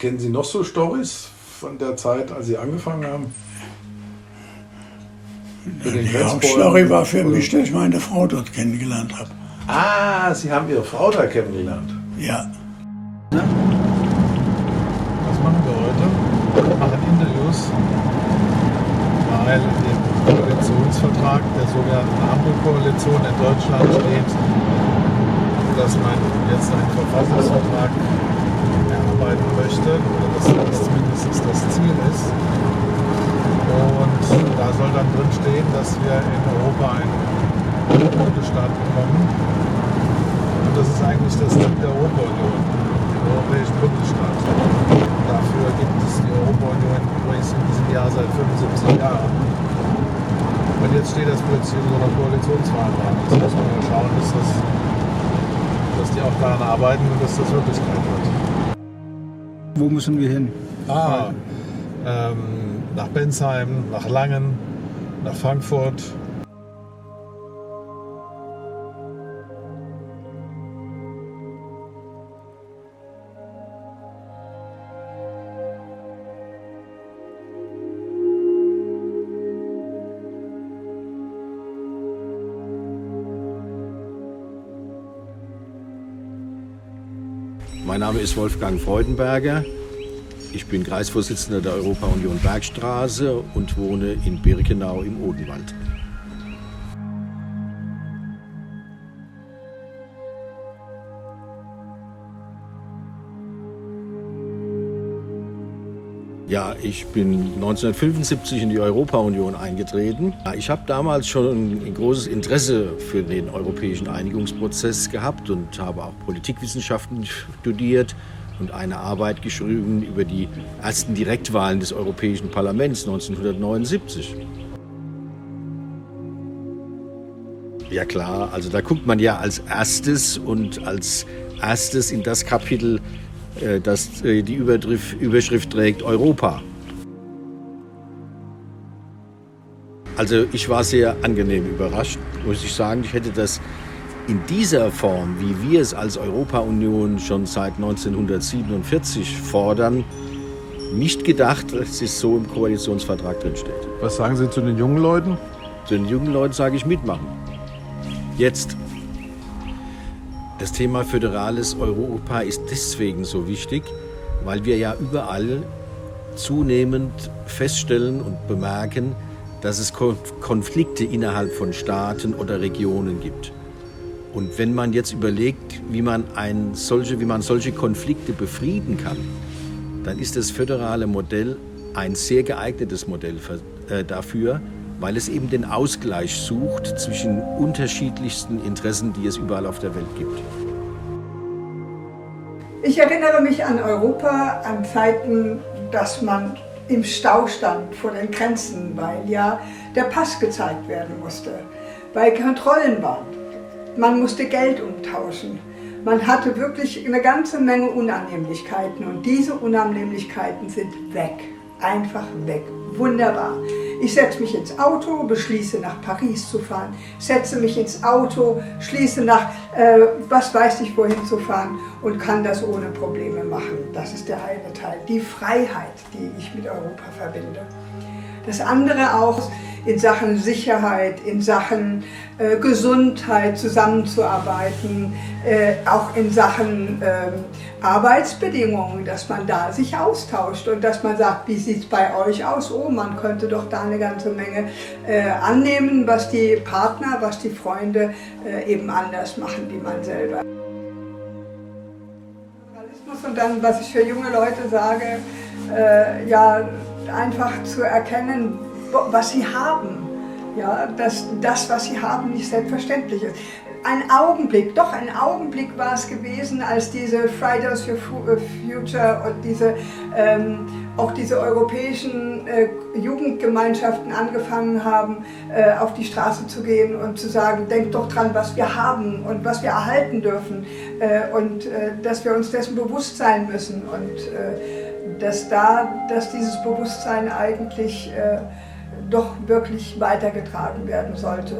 Kennen Sie noch so Storys von der Zeit, als Sie angefangen haben? Die Hauptstory war für mich, dass ich meine Frau dort kennengelernt habe. Ah, Sie haben Ihre Frau da kennengelernt? Ja. Was machen wir heute? Wir machen Interviews, weil im Koalitionsvertrag der sogenannten Ampelkoalition in Deutschland steht, dass man jetzt einen Verfassungsvertrag erarbeiten möchte, oder dass das zumindest das Ziel ist. Und da soll dann drin stehen, dass wir in Europa einen Bundesstaat bekommen. Und das ist eigentlich das Ziel der Europa-Union, den europäischen Bundesstaat. Dafür gibt es die Europa-Union übrigens in diesem Jahr seit 75 Jahren. Und jetzt steht das plötzlich in so einer Koalitionsvereinbarung. Jetzt muss man mal schauen, dass die auch daran arbeiten und dass das Wirklichkeit wird. Wo müssen wir hin? Nach Bensheim, nach Langen, nach Frankfurt. Mein Name ist Wolfgang Freudenberger. Ich bin Kreisvorsitzender der Europa-Union Bergstraße und wohne in Birkenau im Odenwald. Ja, ich bin 1975 in die Europa-Union eingetreten. Ich habe damals schon ein großes Interesse für den europäischen Einigungsprozess gehabt und habe auch Politikwissenschaften studiert und eine Arbeit geschrieben über die ersten Direktwahlen des Europäischen Parlaments 1979. Ja klar, also da guckt man ja als erstes in das Kapitel, das die Überschrift trägt Europa. Also ich war sehr angenehm überrascht, muss ich sagen. Ich hätte das in dieser Form, wie wir es als Europa-Union schon seit 1947 fordern, nicht gedacht, dass es so im Koalitionsvertrag drinsteht. Was sagen Sie zu den jungen Leuten? Zu den jungen Leuten sage ich mitmachen. Jetzt. Das Thema föderales Europa ist deswegen so wichtig, weil wir ja überall zunehmend feststellen und bemerken, dass es Konflikte innerhalb von Staaten oder Regionen gibt. Und wenn man jetzt überlegt, wie man solche Konflikte befrieden kann, dann ist das föderale Modell ein sehr geeignetes Modell dafür, weil es eben den Ausgleich sucht zwischen unterschiedlichsten Interessen, die es überall auf der Welt gibt. Ich erinnere mich an Europa, an Zeiten, dass man im Stau stand vor den Grenzen, weil ja der Pass gezeigt werden musste, weil Kontrollen waren. Man musste Geld umtauschen. Man hatte wirklich eine ganze Menge Unannehmlichkeiten und diese Unannehmlichkeiten sind weg. Einfach weg. Wunderbar. Ich setze mich ins Auto, beschließe nach Paris zu fahren, setze mich ins Auto, schließe nach was weiß ich wohin zu fahren und kann das ohne Probleme machen. Das ist der eine Teil. Die Freiheit, die ich mit Europa verbinde. Das andere auch in Sachen Sicherheit, in Sachen Gesundheit zusammenzuarbeiten, auch in Sachen Arbeitsbedingungen, dass man da sich austauscht und dass man sagt, wie sieht es bei euch aus? Oh, man könnte doch da eine ganze Menge annehmen, was die Partner, was die Freunde eben anders machen, wie man selber. Und dann, was ich für junge Leute sage, ja, einfach zu erkennen, was sie haben. Ja, dass das, was sie haben, nicht selbstverständlich ist. Ein Augenblick war es gewesen, als diese Fridays for Future und auch diese europäischen Jugendgemeinschaften angefangen haben, auf die Straße zu gehen und zu sagen, denkt doch dran, was wir haben und was wir erhalten dürfen und dass wir uns dessen bewusst sein müssen und dass dieses Bewusstsein eigentlich doch wirklich weitergetragen werden sollte.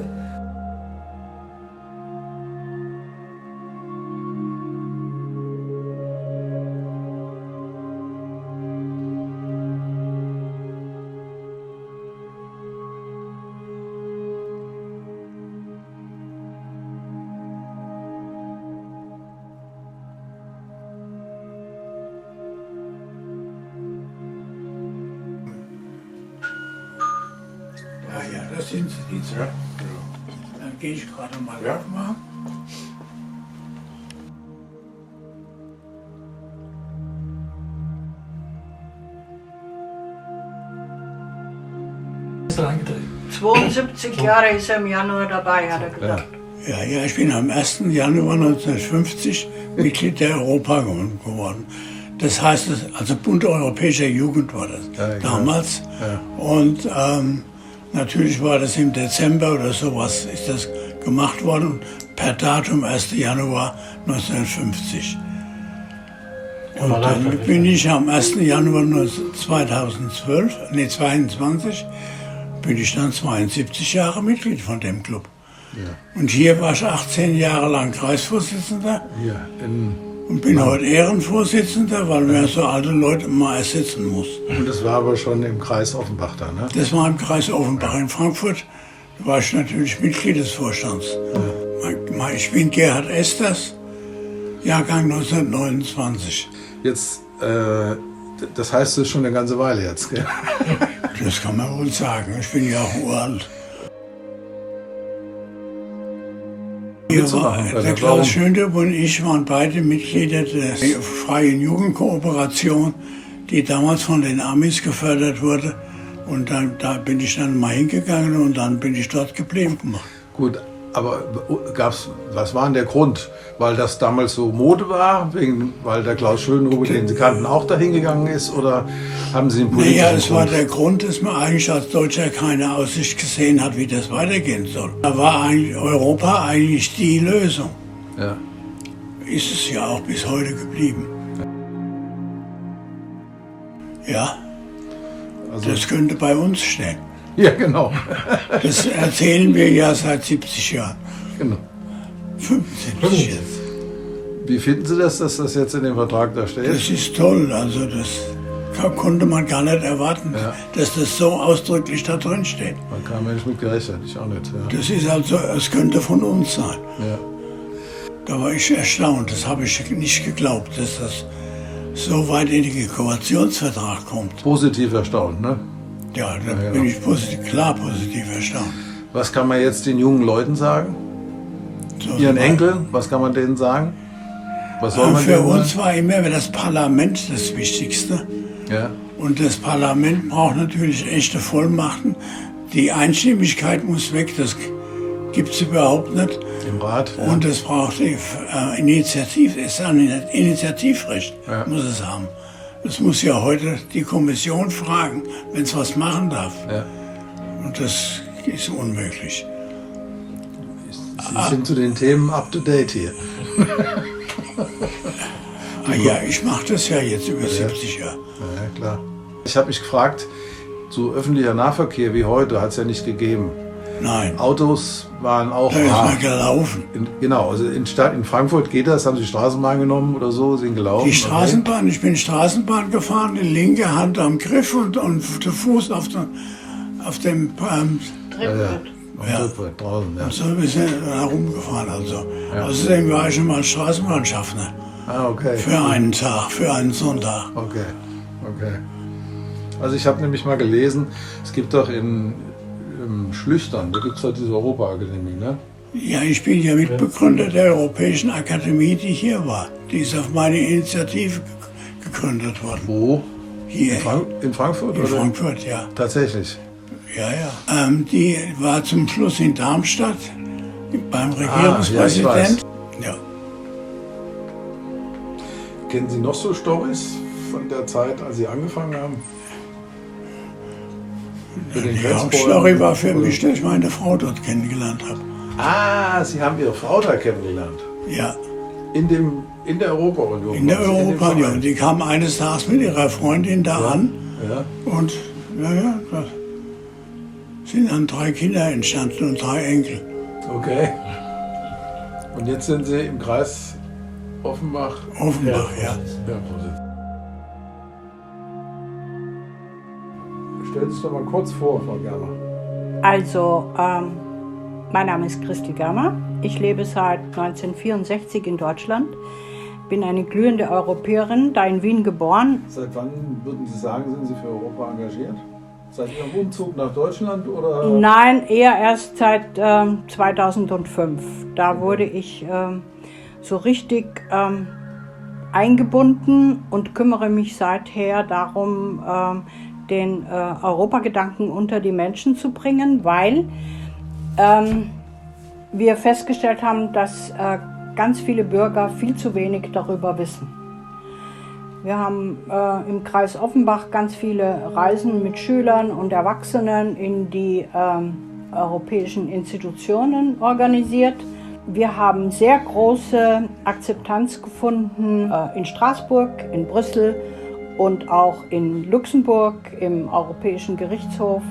Das sind sie, die zwei. Ja. Dann gehe ich gerade mal Ja. aufmachen. Ist er eingetreten? 72 Jahre ist er im Januar dabei, hat er gesagt. Ja, ich bin am 1. Januar 1950 Mitglied der Europa geworden. Das heißt, also Bund Europäischer Jugend war das Ja, genau. damals. Ja. Und natürlich war das im Dezember oder sowas ist das gemacht worden, per Datum 1. Januar 1950. Und dann bin ich am 1. Januar 22, bin ich dann 72 Jahre Mitglied von dem Club. Ja. Und hier war ich 18 Jahre lang Kreisvorsitzender Hier in, und bin heute Ehrenvorsitzender, weil man so alte Leute mal ersetzen muss. und das war aber schon im Kreis Offenbach da, ne? Das war im Kreis Offenbach in Frankfurt. Da war ich natürlich Mitglied des Vorstands. Ich bin Gerhard Esters, Jahrgang 1929. Jetzt, das heißt, das ist schon eine ganze Weile jetzt, gell? Das kann man wohl sagen. Ich bin ja auch uralt. Der Klaus Schöndepp und ich waren beide Mitglieder der Freien Jugendkooperation, die damals von den Amis gefördert wurde. Und da bin ich dann mal hingegangen und dann bin ich dort geblieben. Gut, aber was war denn der Grund? Weil das damals so Mode war, weil der Klaus Schönrube, den Sie kannten, auch dahin gegangen ist? Oder haben Sie einen politischen Naja, es war Grund? der Grund, dass man eigentlich als Deutscher keine Aussicht gesehen hat, wie das weitergehen soll. Da war eigentlich Europa eigentlich die Lösung. Ja. Ist es ja auch bis heute geblieben. Ja, Also, das könnte bei uns stehen. ja, genau. Das erzählen wir ja seit 70 Jahren. genau. 75 jetzt. Wie finden Sie das, dass das jetzt in dem Vertrag da steht? Das ist toll, also das konnte man gar nicht erwarten, Ja. dass das so ausdrücklich da drin steht. Man kann mir nicht mit gerechnet, ich auch nicht. Ja. Das ist also, es könnte von uns sein. Ja. Da war ich erstaunt, das habe ich nicht geglaubt, dass das so weit in den Kooperationsvertrag kommt. Positiv erstaunt, ne? Ja, da Ja, bin genau. ich klar positiv erstaunt. Was kann man jetzt den jungen Leuten sagen? So, Ihren so Enkeln, was kann man denen sagen? Was soll man Für denen uns sagen? war immer das Parlament das Wichtigste. Ja. Und das Parlament braucht natürlich echte Vollmachten. Die Einstimmigkeit muss weg, das gibt es überhaupt nicht. Im Rat? Ja. Und es braucht Initiativrecht, Ja. muss es haben. Es muss ja heute die Kommission fragen, wenn es was machen darf. Ja. Und das ist unmöglich. Sie sind zu den Themen up to date hier. Ja, ich mache das ja jetzt über 70 Jahre. Ja, klar. Ich habe mich gefragt, so öffentlicher Nahverkehr wie heute hat es ja nicht gegeben. Nein, Autos waren auch da ist rar. man gelaufen. Genau, also in Frankfurt geht das, haben Sie Straßenbahn genommen oder so, sind gelaufen. Die Straßenbahn, ich bin Straßenbahn gefahren, die linke Hand am Griff und der Fuß auf dem Ja, am Trittbrett draußen, ja. so ein bisschen herumgefahren. Also. Ja. Außerdem war ich schon mal Straßenbahnschaffner Ah, okay. für einen Tag, für einen Sonntag. Okay, okay. Also ich habe nämlich mal gelesen, es gibt doch in Schlüchtern, da gibt es halt diese Europaakademie, ne? Ja, ich bin ja Mitbegründer der Europäischen Akademie, die hier war. Die ist auf meine Initiative gegründet worden. Wo? Hier In Frankfurt? in oder? Frankfurt, ja. Tatsächlich. Ja, ja. Die war zum Schluss in Darmstadt beim ja, ich Regierungspräsident. Ja, Kennen Sie noch so Storys von der Zeit, als Sie angefangen haben? Mit den die Grenzbäumen? Hauptstory war für Oder- mich, dass ich meine Frau dort kennengelernt habe. Ah, Sie haben Ihre Frau da kennengelernt. Ja, In der Europa-Union. in der waren Sie, dem Europa-Union. Verein. Die kam eines Tages mit ihrer Freundin da an Ja. und naja, da sind dann 3 Kinder entstanden und 3 Enkel. Okay. Und jetzt sind Sie im Kreis Offenbach. Offenbach, ja. Ja, Vorsitzender. Stellen Sie sich doch mal kurz vor, Frau Germer. Also, mein Name ist Christel Germer. Ich lebe seit 1964 in Deutschland. Bin eine glühende Europäerin, da in Wien geboren. Seit wann, würden Sie sagen, sind Sie für Europa engagiert? Seit Ihrem Umzug nach Deutschland oder? Nein, eher erst seit 2005. Da wurde ich so richtig eingebunden und kümmere mich seither darum, den Europagedanken unter die Menschen zu bringen, weil wir festgestellt haben, dass ganz viele Bürger viel zu wenig darüber wissen. Wir haben im Kreis Offenbach ganz viele Reisen mit Schülern und Erwachsenen in die europäischen Institutionen organisiert. Wir haben sehr große Akzeptanz gefunden in Straßburg, in Brüssel und auch in Luxemburg im Europäischen Gerichtshof,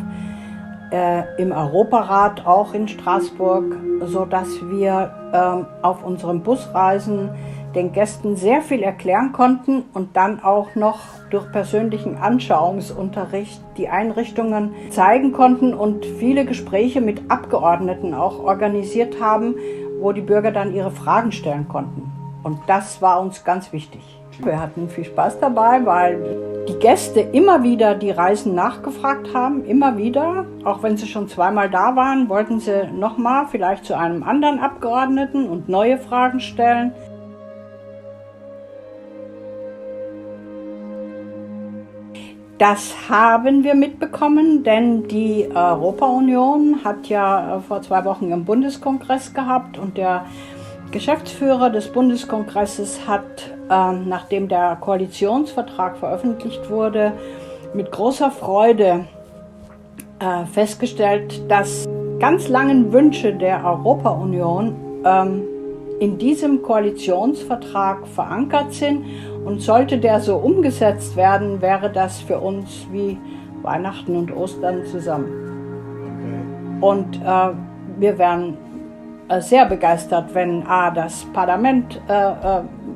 im Europarat auch in Straßburg, sodass wir auf unseren Busreisen den Gästen sehr viel erklären konnten und dann auch noch durch persönlichen Anschauungsunterricht die Einrichtungen zeigen konnten und viele Gespräche mit Abgeordneten auch organisiert haben, wo die Bürger dann ihre Fragen stellen konnten. Und das war uns ganz wichtig. Wir hatten viel Spaß dabei, weil die Gäste immer wieder die Reisen nachgefragt haben, immer wieder. Auch wenn sie schon zweimal da waren, wollten sie nochmal, vielleicht zu einem anderen Abgeordneten und neue Fragen stellen. Das haben wir mitbekommen, denn die Europa-Union hat ja vor 2 Wochen einen Bundeskongress gehabt und der Geschäftsführer des Bundeskongresses hat, nachdem der Koalitionsvertrag veröffentlicht wurde, mit großer Freude festgestellt, dass ganz langen Wünsche der Europa-Union in diesem Koalitionsvertrag verankert sind. Und sollte der so umgesetzt werden, wäre das für uns wie Weihnachten und Ostern zusammen. Und wir wären sehr begeistert, wenn das Parlament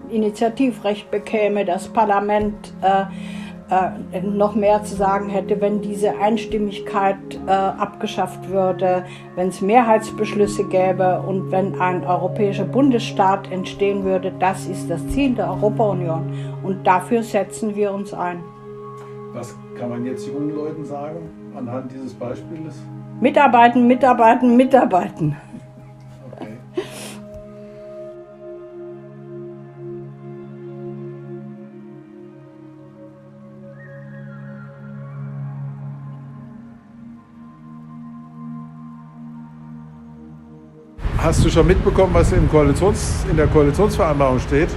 Initiativrecht bekäme, das Parlament noch mehr zu sagen hätte, wenn diese Einstimmigkeit abgeschafft würde, wenn es Mehrheitsbeschlüsse gäbe und wenn ein europäischer Bundesstaat entstehen würde. Das ist das Ziel der Europa-Union und dafür setzen wir uns ein. Was kann man jetzt jungen Leuten sagen anhand dieses Beispiels? Mitarbeiten, mitarbeiten, mitarbeiten. Okay. Hast du schon mitbekommen, was in der Koalitionsvereinbarung steht?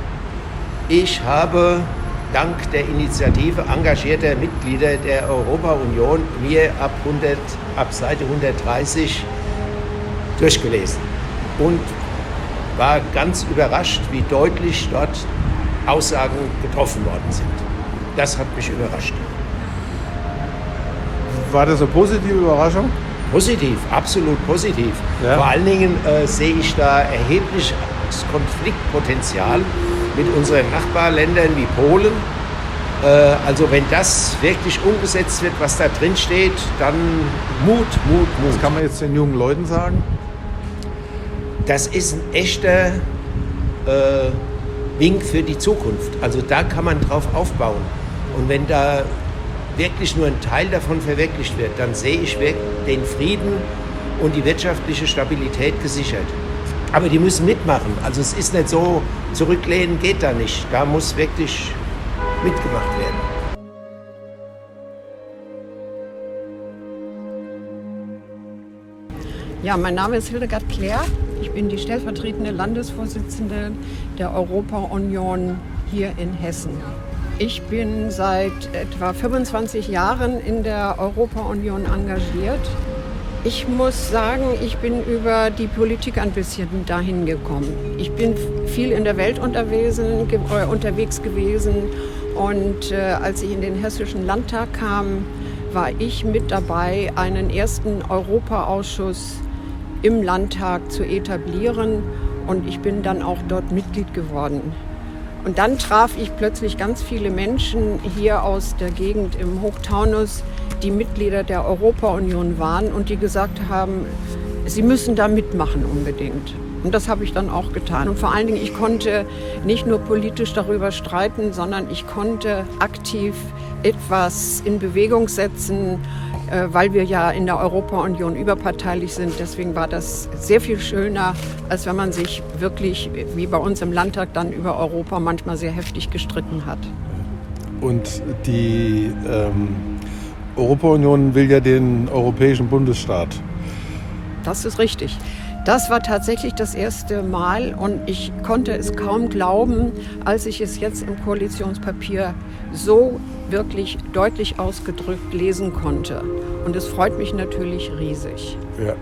Ich habe dank der Initiative engagierter Mitglieder der Europa-Union mir ab Seite 130 durchgelesen und war ganz überrascht, wie deutlich dort Aussagen getroffen worden sind. Das hat mich überrascht. War das eine positive Überraschung? Positiv, absolut positiv. Ja. Vor allen Dingen sehe ich da erhebliches Konfliktpotenzial mit unseren Nachbarländern wie Polen. Also wenn das wirklich umgesetzt wird, was da drin steht, dann Mut. Was kann man jetzt den jungen Leuten sagen? Das ist ein echter Wink für die Zukunft. Also da kann man drauf aufbauen. Und wenn da wirklich nur ein Teil davon verwirklicht wird, dann sehe ich den Frieden und die wirtschaftliche Stabilität gesichert. Aber die müssen mitmachen. Also es ist nicht so, zurücklehnen geht da nicht. Da muss wirklich mitgemacht werden. Ja, mein Name ist Hildegard Klär. Ich bin die stellvertretende Landesvorsitzende der Europa-Union hier in Hessen. Ich bin seit etwa 25 Jahren in der Europa-Union engagiert. Ich muss sagen, ich bin über die Politik ein bisschen dahin gekommen. Ich bin viel in der Welt unterwegs gewesen und als ich in den Hessischen Landtag kam, war ich mit dabei, einen ersten Europaausschuss im Landtag zu etablieren und ich bin dann auch dort Mitglied geworden. Und dann traf ich plötzlich ganz viele Menschen hier aus der Gegend im Hochtaunus, die Mitglieder der Europa-Union waren und die gesagt haben, Sie müssen da mitmachen unbedingt. Und das habe ich dann auch getan. Und vor allen Dingen, ich konnte nicht nur politisch darüber streiten, sondern ich konnte aktiv etwas in Bewegung setzen, weil wir ja in der Europa-Union überparteilich sind. Deswegen war das sehr viel schöner, als wenn man sich wirklich, wie bei uns im Landtag, dann über Europa manchmal sehr heftig gestritten hat. Und die Europa-Union will ja den europäischen Bundesstaat. Das ist richtig. Das war tatsächlich das erste Mal und ich konnte es kaum glauben, als ich es jetzt im Koalitionspapier so wirklich deutlich ausgedrückt lesen konnte. Und es freut mich natürlich riesig. Ja.